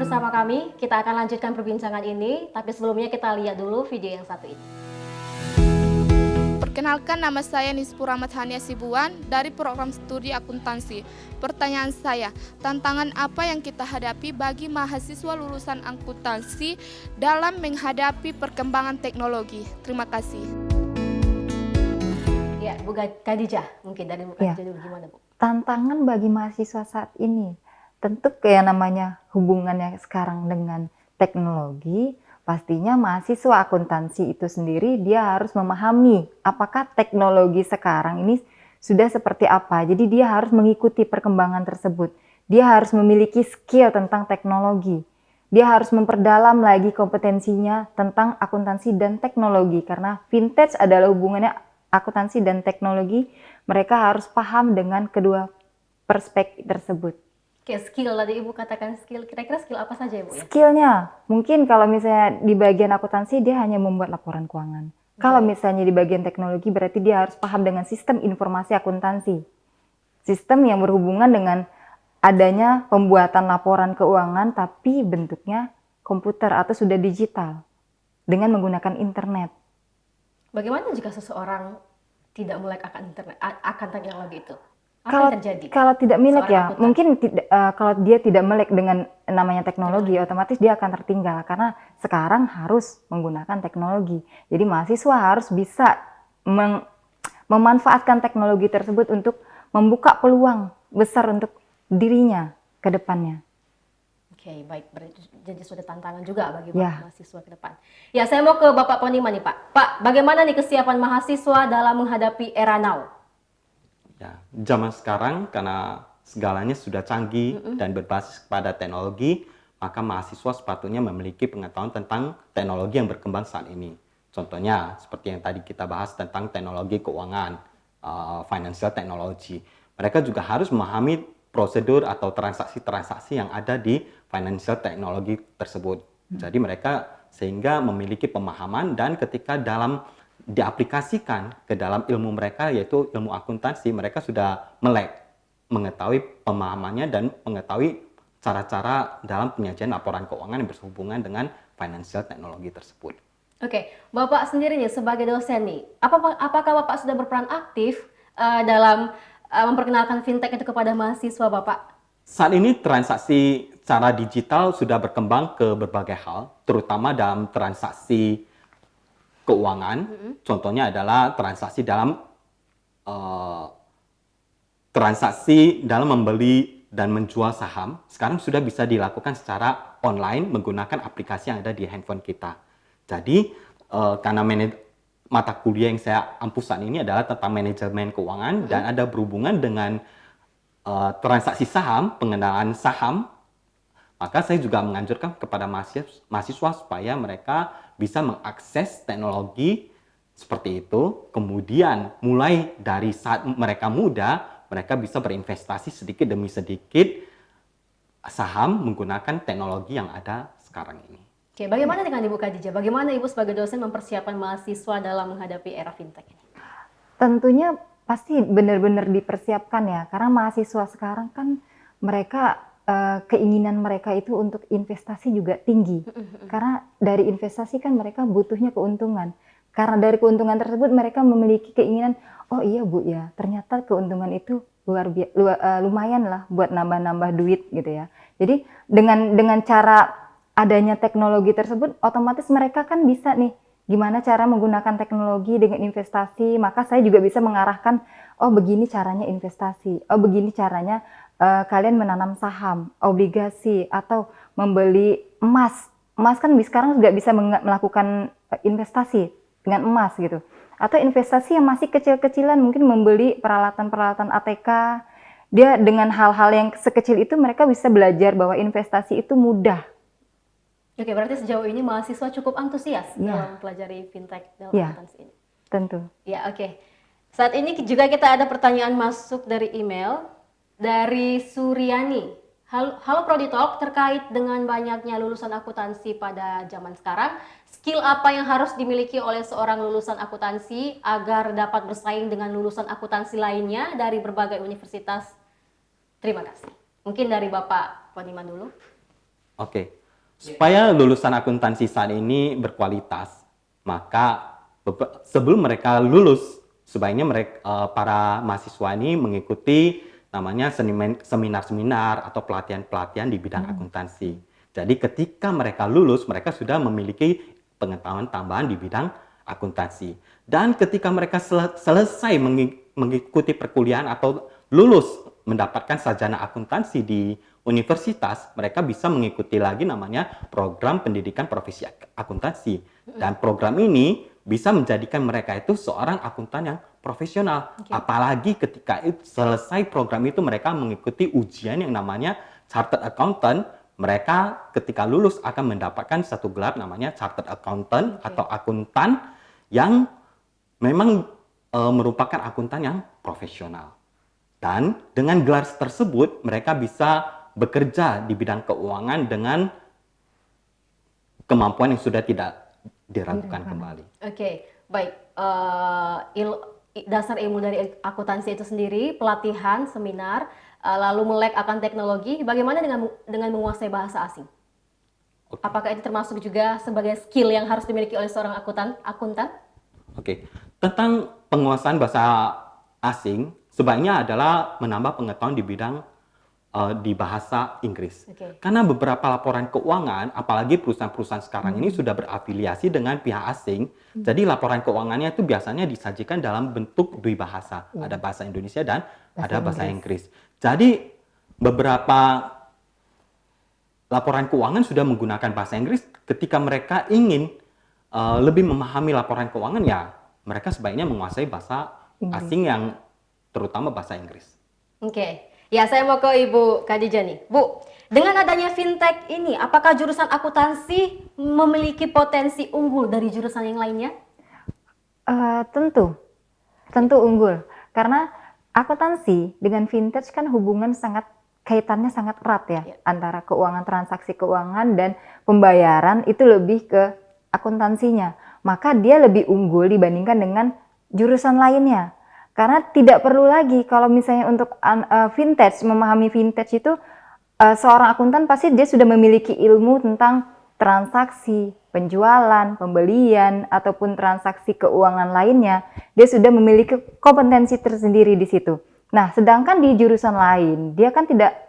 bersama kami. Kita akan lanjutkan perbincangan ini, tapi sebelumnya kita lihat dulu video yang satu ini. Perkenalkan, nama saya Nispura Mathania Sibuan dari program studi akuntansi. Pertanyaan saya, tantangan apa yang kita hadapi bagi mahasiswa lulusan akuntansi dalam menghadapi perkembangan teknologi? Terima kasih. Ya, Bu Khadijah, mungkin dari Bu Khadijah dulu, gimana Bu? Tantangan bagi mahasiswa saat ini, tentu kayak namanya hubungannya sekarang dengan teknologi, pastinya mahasiswa akuntansi itu sendiri dia harus memahami apakah teknologi sekarang ini sudah seperti apa. Jadi dia harus mengikuti perkembangan tersebut. Dia harus memiliki skill tentang teknologi. Dia harus memperdalam lagi kompetensinya tentang akuntansi dan teknologi. Karena vintage adalah hubungannya akuntansi dan teknologi. Mereka harus paham dengan kedua perspektif tersebut. Kayak skill, tadi Ibu katakan skill, kira-kira skill apa saja Ibu ya? Skillnya, mungkin kalau misalnya di bagian akuntansi dia hanya membuat laporan keuangan. Kalau misalnya di bagian teknologi berarti dia harus paham dengan sistem informasi akuntansi. Sistem yang berhubungan dengan adanya pembuatan laporan keuangan tapi bentuknya komputer atau sudah digital dengan menggunakan internet. Bagaimana jika seseorang tidak melek akan teknologi itu? Apa yang terjadi? Kalau tidak melek Seorang ya, akuntan. mungkin kalau dia tidak melek dengan namanya teknologi, otomatis dia akan tertinggal karena sekarang harus menggunakan teknologi. Jadi mahasiswa harus bisa memanfaatkan teknologi tersebut untuk membuka peluang besar untuk dirinya ke depannya. Oke, baik. Jadi sudah tantangan juga bagi Ya. mahasiswa ke depan. Ya, saya mau ke Bapak Poniman nih Pak. Pak, bagaimana nih kesiapan mahasiswa dalam menghadapi era now? Ya, zaman sekarang karena segalanya sudah canggih dan berbasis pada teknologi, maka mahasiswa sepatutnya memiliki pengetahuan tentang teknologi yang berkembang saat ini. Contohnya seperti yang tadi kita bahas tentang teknologi keuangan, financial technology. Mereka juga harus memahami prosedur atau transaksi-transaksi yang ada di financial technology tersebut. Jadi mereka sehingga memiliki pemahaman dan ketika diaplikasikan ke dalam ilmu mereka yaitu ilmu akuntansi, mereka sudah melek, mengetahui pemahamannya dan mengetahui cara-cara dalam penyajian laporan keuangan yang berhubungan dengan financial technology tersebut. Oke, Bapak sendiri nih sebagai dosen nih, apakah Bapak sudah berperan aktif dalam memperkenalkan fintech itu kepada mahasiswa Bapak? Saat ini transaksi secara digital sudah berkembang ke berbagai hal, terutama dalam transaksi keuangan. Contohnya adalah transaksi dalam membeli dan menjual saham. Sekarang sudah bisa dilakukan secara online menggunakan aplikasi yang ada di handphone kita. Jadi karena mata kuliah yang saya ampu saat ini adalah tentang manajemen keuangan dan ada berhubungan dengan transaksi saham, pengenalan saham, maka saya juga menganjurkan kepada mahasiswa supaya mereka bisa mengakses teknologi seperti itu. Kemudian mulai dari saat mereka muda, mereka bisa berinvestasi sedikit demi sedikit saham menggunakan teknologi yang ada sekarang ini. Oke, bagaimana dengan Ibu Khadijah? Bagaimana Ibu sebagai dosen mempersiapkan mahasiswa dalam menghadapi era fintech ini? Tentunya pasti benar-benar dipersiapkan ya, karena mahasiswa sekarang kan mereka keinginan mereka itu untuk investasi juga tinggi. Karena dari investasi kan mereka butuhnya keuntungan. Karena dari keuntungan tersebut mereka memiliki keinginan, oh iya Bu ya, ternyata keuntungan itu lumayan lah buat nambah-nambah duit gitu ya. Jadi dengan cara adanya teknologi tersebut, otomatis mereka kan bisa nih, gimana cara menggunakan teknologi dengan investasi. Maka saya juga bisa mengarahkan, oh begini caranya investasi, oh begini caranya kalian menanam saham, obligasi, atau membeli emas. Emas kan sekarang juga bisa melakukan investasi dengan emas gitu. Atau investasi yang masih kecil-kecilan, mungkin membeli peralatan-peralatan ATK. Dia dengan hal-hal yang sekecil itu mereka bisa belajar bahwa investasi itu mudah. Oke, berarti sejauh ini mahasiswa cukup antusias dalam mempelajari fintech dalam akuntansi ini. Tentu. Ya, oke. Saat ini juga kita ada pertanyaan masuk dari email dari Suryani. Halo Prodi Talk, terkait dengan banyaknya lulusan akuntansi pada zaman sekarang, skill apa yang harus dimiliki oleh seorang lulusan akuntansi agar dapat bersaing dengan lulusan akuntansi lainnya dari berbagai universitas? Terima kasih. Mungkin dari Bapak Poniman dulu. Oke, supaya lulusan akuntansi saat ini berkualitas, maka sebelum mereka lulus, sebaiknya mereka para mahasiswa ini mengikuti namanya seminar-seminar atau pelatihan-pelatihan di bidang akuntansi. Jadi ketika mereka lulus, mereka sudah memiliki pengetahuan tambahan di bidang akuntansi. Dan ketika mereka selesai mengikuti perkuliahan atau lulus mendapatkan sarjana akuntansi di universitas, mereka bisa mengikuti lagi namanya program pendidikan profesi akuntansi. Dan program ini bisa menjadikan mereka itu seorang akuntan yang profesional. Apalagi ketika selesai program itu mereka mengikuti ujian yang namanya Chartered Accountant. Mereka ketika lulus akan mendapatkan satu gelar namanya Chartered Accountant atau akuntan yang memang merupakan akuntan yang profesional. Dan dengan gelar tersebut mereka bisa bekerja di bidang keuangan dengan kemampuan yang sudah tidak diragukan kembali. Oke, baik. Dasar ilmu dari akuntansi itu sendiri, pelatihan, seminar, lalu melek akan teknologi. Bagaimana dengan menguasai bahasa asing? Apakah itu termasuk juga sebagai skill yang harus dimiliki oleh seorang akuntan? Oke, tentang penguasaan bahasa asing sebaiknya adalah menambah pengetahuan di bidang di bahasa Inggris. Karena beberapa laporan keuangan, apalagi perusahaan-perusahaan sekarang ini sudah berafiliasi dengan pihak asing, jadi laporan keuangannya itu biasanya disajikan dalam bentuk dua bahasa, ada bahasa Indonesia dan ada bahasa Inggris. Jadi beberapa laporan keuangan sudah menggunakan bahasa Inggris. Ketika mereka ingin lebih memahami laporan keuangan, ya mereka sebaiknya menguasai bahasa asing yang terutama bahasa Inggris. Oke. Ya, saya mau ke Ibu Khadijah nih. Bu, dengan adanya fintech ini, apakah jurusan akuntansi memiliki potensi unggul dari jurusan yang lainnya? Tentu unggul. Karena akuntansi dengan fintech kan kaitannya sangat erat ya, antara keuangan, transaksi keuangan dan pembayaran itu lebih ke akuntansinya. Maka dia lebih unggul dibandingkan dengan jurusan lainnya. Karena tidak perlu lagi kalau misalnya untuk memahami vintage itu seorang akuntan pasti dia sudah memiliki ilmu tentang transaksi, penjualan, pembelian ataupun transaksi keuangan lainnya. Dia sudah memiliki kompetensi tersendiri di situ. Nah, sedangkan di jurusan lain dia kan tidak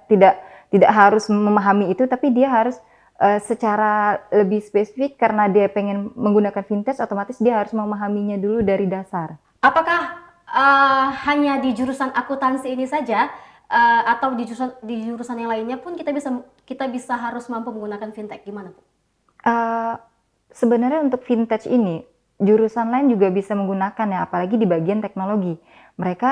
harus memahami itu, tapi dia harus secara lebih spesifik karena dia pengen menggunakan vintage, otomatis dia harus memahaminya dulu dari dasar. Apakah hanya di jurusan akuntansi ini saja atau di jurusan yang lainnya pun kita bisa harus mampu menggunakan fintech, gimana Bu? Sebenarnya untuk vintage ini jurusan lain juga bisa menggunakan ya, apalagi di bagian teknologi. Mereka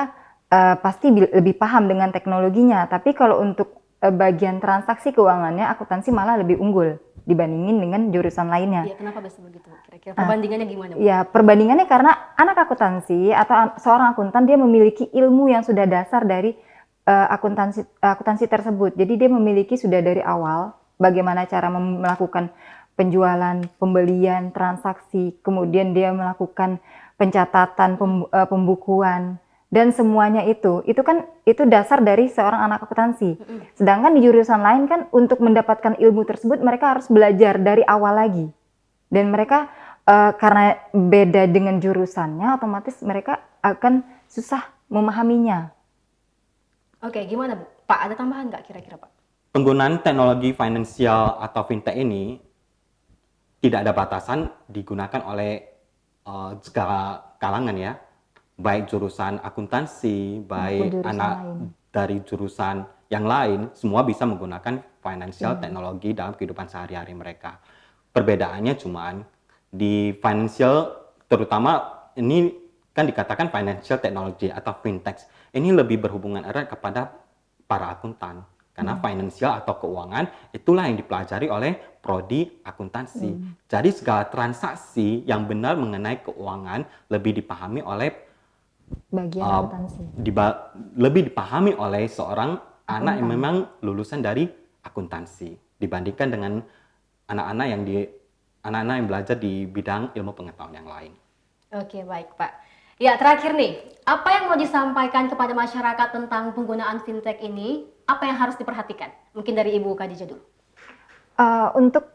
pasti lebih paham dengan teknologinya, tapi kalau untuk bagian transaksi keuangannya akuntansi malah lebih unggul dibandingin dengan jurusan lainnya. Iya, kenapa bisa begitu? Kira-kira perbandingannya gimana, Bu? Ya, perbandingannya karena anak akuntansi atau seorang akuntan dia memiliki ilmu yang sudah dasar dari akuntansi tersebut. Jadi dia memiliki sudah dari awal bagaimana cara melakukan penjualan, pembelian, transaksi, kemudian dia melakukan pencatatan, pembukuan, dan semuanya itu dasar dari seorang anak akuntansi. Sedangkan di jurusan lain kan untuk mendapatkan ilmu tersebut mereka harus belajar dari awal lagi. Dan mereka karena beda dengan jurusannya, otomatis mereka akan susah memahaminya. Oke, gimana Bu? Pak, ada tambahan nggak kira-kira Pak? Penggunaan teknologi finansial atau fintech ini tidak ada batasan, digunakan oleh segala kalangan ya. Baik jurusan akuntansi, baik anak dari jurusan yang lain, semua bisa menggunakan financial teknologi dalam kehidupan sehari-hari mereka. Perbedaannya cuman di financial, terutama ini kan dikatakan financial technology atau fintech, ini lebih berhubungan erat kepada para akuntan. Karena financial atau keuangan itulah yang dipelajari oleh prodi akuntansi. Jadi segala transaksi yang benar mengenai keuangan lebih dipahami oleh Bagian akuntansi. Lebih dipahami oleh seorang anak yang memang lulusan dari akuntansi dibandingkan dengan anak-anak yang belajar di bidang ilmu pengetahuan yang lain. Oke, baik Pak. Ya, terakhir nih, apa yang mau disampaikan kepada masyarakat tentang penggunaan fintech ini? Apa yang harus diperhatikan? Mungkin dari Ibu Khadijah dulu. Untuk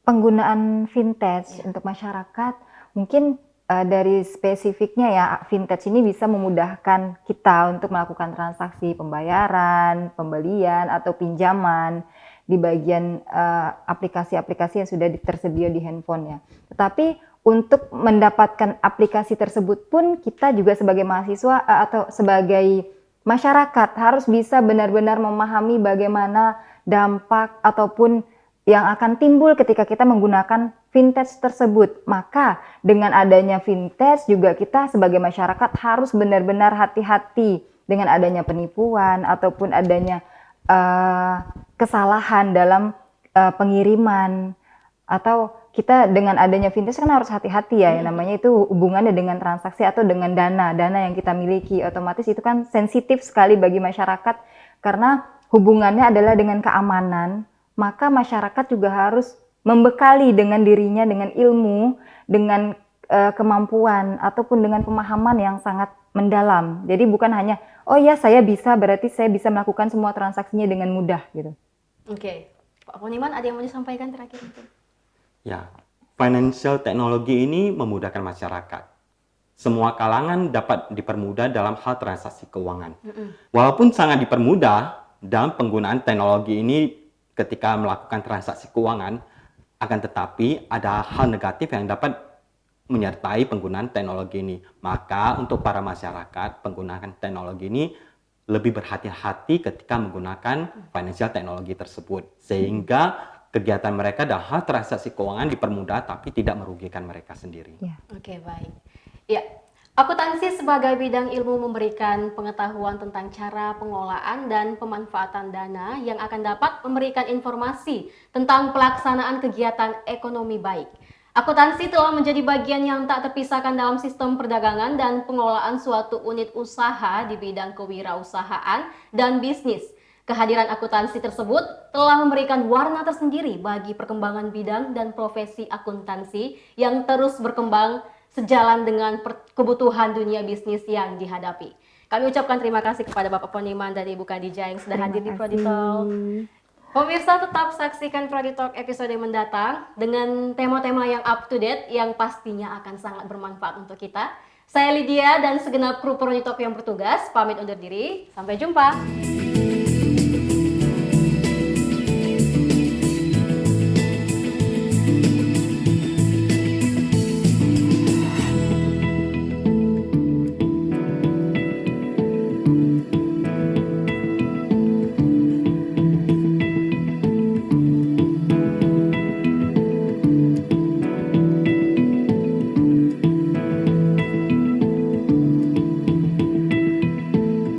penggunaan vintage untuk masyarakat, mungkin dari spesifiknya ya, vintage ini bisa memudahkan kita untuk melakukan transaksi pembayaran, pembelian, atau pinjaman di bagian aplikasi-aplikasi yang sudah tersedia di handphone ya. Tetapi untuk mendapatkan aplikasi tersebut pun kita juga sebagai mahasiswa atau sebagai masyarakat harus bisa benar-benar memahami bagaimana dampak ataupun yang akan timbul ketika kita menggunakan vintage tersebut. Maka dengan adanya vintage juga kita sebagai masyarakat harus benar-benar hati-hati dengan adanya penipuan ataupun adanya kesalahan dalam pengiriman, atau kita dengan adanya vintage kan harus hati-hati ya, yang namanya itu hubungannya dengan transaksi atau dengan dana yang kita miliki, otomatis itu kan sensitif sekali bagi masyarakat karena hubungannya adalah dengan keamanan. Maka masyarakat juga harus membekali dengan dirinya dengan ilmu, dengan kemampuan ataupun dengan pemahaman yang sangat mendalam. Jadi bukan hanya oh ya saya bisa berarti saya bisa melakukan semua transaksinya dengan mudah gitu. Oke. Pak Poniman ada yang mau disampaikan terakhir mungkin? Ya, financial technology ini memudahkan masyarakat. Semua kalangan dapat dipermudah dalam hal transaksi keuangan. Walaupun sangat dipermudah dalam penggunaan teknologi ini ketika melakukan transaksi keuangan, akan tetapi ada hal negatif yang dapat menyertai penggunaan teknologi ini. Maka untuk para masyarakat, penggunaan teknologi ini lebih berhati-hati ketika menggunakan financial teknologi tersebut. Sehingga kegiatan mereka dalam hal transaksi keuangan dipermudah tapi tidak merugikan mereka sendiri. Oke, baik. Ya, akuntansi sebagai bidang ilmu memberikan pengetahuan tentang cara pengelolaan dan pemanfaatan dana yang akan dapat memberikan informasi tentang pelaksanaan kegiatan ekonomi baik. Akuntansi telah menjadi bagian yang tak terpisahkan dalam sistem perdagangan dan pengelolaan suatu unit usaha di bidang kewirausahaan dan bisnis. Kehadiran akuntansi tersebut telah memberikan warna tersendiri bagi perkembangan bidang dan profesi akuntansi yang terus berkembang sejalan dengan kebutuhan dunia bisnis yang dihadapi. Kami ucapkan terima kasih kepada Bapak Poniman dan Ibu Khadijah yang sudah hadir di Prodi Talk. Pemirsa tetap saksikan Prodi Talk episode mendatang dengan tema-tema yang up to date yang pastinya akan sangat bermanfaat untuk kita. Saya Lydia dan segenap kru Prodi Talk yang bertugas pamit undur diri. Sampai jumpa.